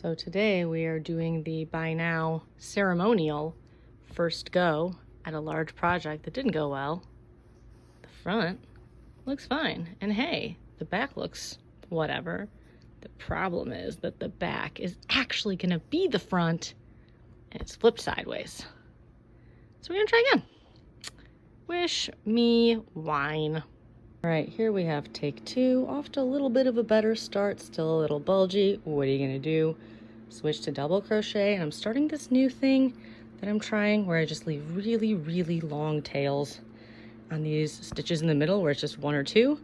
So today we are doing the by now ceremonial first go at a large project that didn't go well. The front looks fine, and hey, the back looks whatever. The problem is that the back is actually gonna be the front and it's flipped sideways. So we're gonna try again. Wish me wine. All right, here we have take two, off to a little bit of a better start, still a little bulgy. What are you gonna do? Switch to double crochet, and I'm starting this new thing that I'm trying where I just leave really, really long tails on these stitches in the middle where it's just one or two,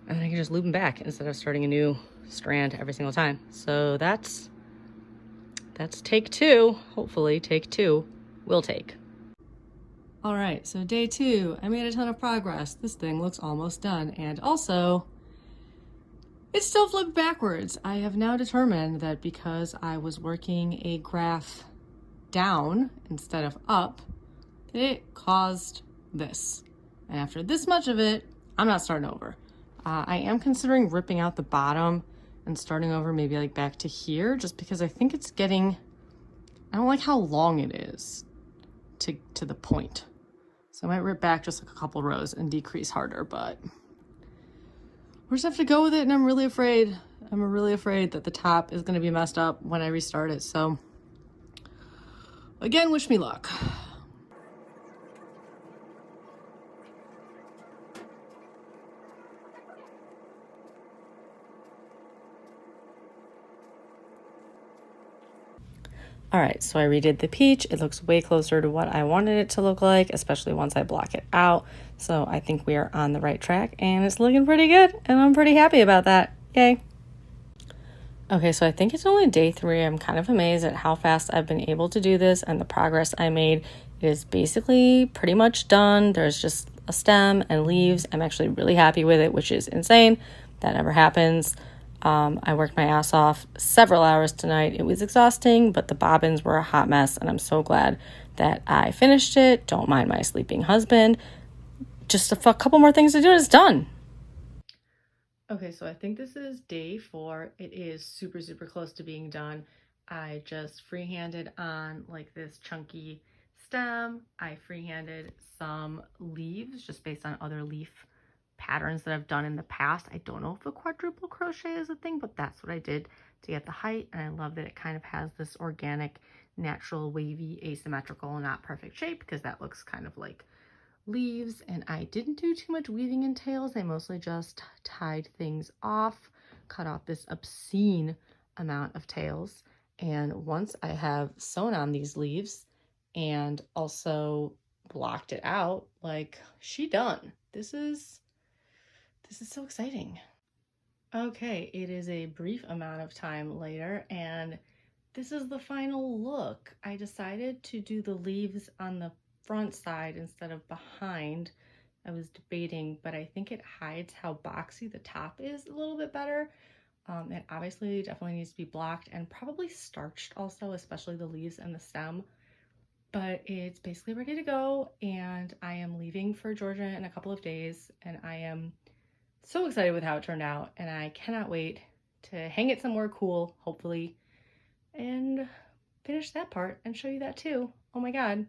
and then I can just loop them back instead of starting a new strand every single time. So that's take two. Hopefully take two will take. All right, so day two, I made a ton of progress. This thing looks almost done. And also, it's still flipped backwards. I have now determined that because I was working a graph down instead of up, that it caused this. And after this much of it, I'm not starting over. I am considering ripping out the bottom and starting over maybe like back to here, just because I think it's getting, I don't like how long it is to the point. So I might rip back just like a couple rows and decrease harder, but we're just have to go with it. And I'm really afraid that the top is gonna be messed up when I restart it. So again, wish me luck. All right, so I redid the peach. It looks way closer to what I wanted it to look like, especially once I block it out. So I think we are on the right track and it's looking pretty good and I'm pretty happy about that. Yay. Okay, so I think it's only day three. I'm kind of amazed at how fast I've been able to do this and the progress I made. It is basically pretty much done. There's just a stem and leaves. I'm actually really happy with it, which is insane. That never happens. I worked my ass off several hours tonight. It was exhausting, but the bobbins were a hot mess, and I'm so glad that I finished it. Don't mind my sleeping husband. Just a couple more things to do and it's done. Okay, so I think this is day 4. It is super, super close to being done. I just freehanded on like this chunky stem. I freehanded some leaves just based on other leaf patterns that I've done in the past. I don't know if a quadruple crochet is a thing, but that's what I did to get the height. And I love that it kind of has this organic, natural, wavy, asymmetrical, not perfect shape, because that looks kind of like leaves. And I didn't do too much weaving in tails. I mostly just tied things off, cut off this obscene amount of tails. And once I have sewn on these leaves and also blocked it out, like, she done. This is so exciting. Okay, it is a brief amount of time later, and this is the final look. I decided to do the leaves on the front side instead of behind. I was debating, but I think it hides how boxy the top is a little bit better. It obviously definitely needs to be blocked and probably starched also, especially the leaves and the stem. But it's basically ready to go, and I am leaving for Georgia in a couple of days, and I am so excited with how it turned out, and I cannot wait to hang it somewhere cool, hopefully, and finish that part and show you that too. Oh my god,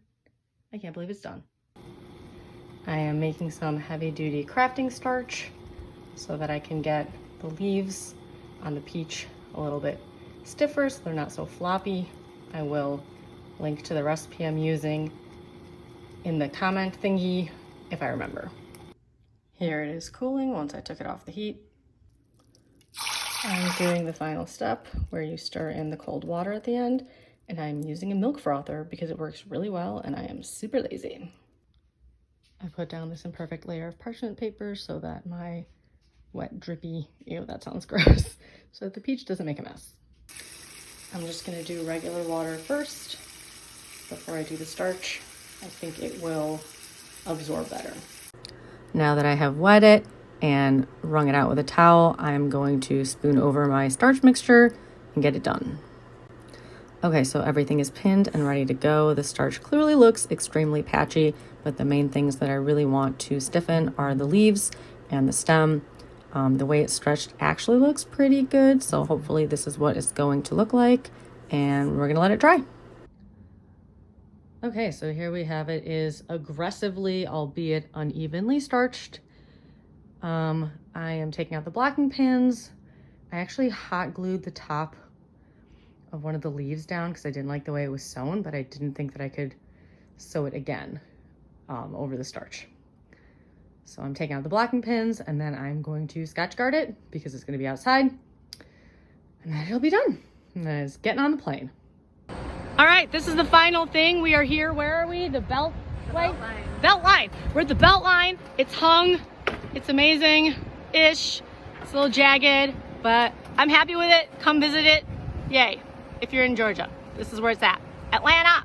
I can't believe it's done. I am making some heavy-duty crafting starch so that I can get the leaves on the peach a little bit stiffer so they're not so floppy. I will link to the recipe I'm using in the comment thingy if I remember. Here it is cooling once I took it off the heat. I'm doing the final step where you stir in the cold water at the end, and I'm using a milk frother because it works really well and I am super lazy. I put down this imperfect layer of parchment paper so that my wet, drippy, ew, that sounds gross, so that the peach doesn't make a mess. I'm just gonna do regular water first before I do the starch. I think it will absorb better. Now that I have wet it and wrung it out with a towel, I'm going to spoon over my starch mixture and get it done. Okay, so everything is pinned and ready to go. The starch clearly looks extremely patchy, but the main things that I really want to stiffen are the leaves and the stem. The way it's stretched actually looks pretty good, so hopefully this is what it's going to look like, and we're gonna let it dry. Okay, so here we have it. Is aggressively, albeit unevenly starched. I am taking out the blocking pins. I actually hot glued the top of one of the leaves down because I didn't like the way it was sewn, but I didn't think that I could sew it again over the starch. So I'm taking out the blocking pins, and then I'm going to Scotch guard it because it's gonna be outside, and then it'll be done. And then it's getting on the plane. All right, this is the final thing. We are here. Where are we? The belt line. Belt line. We're at the belt line. It's hung. It's amazing-ish. It's a little jagged, but I'm happy with it. Come visit it. Yay. If you're in Georgia, this is where it's at. Atlanta.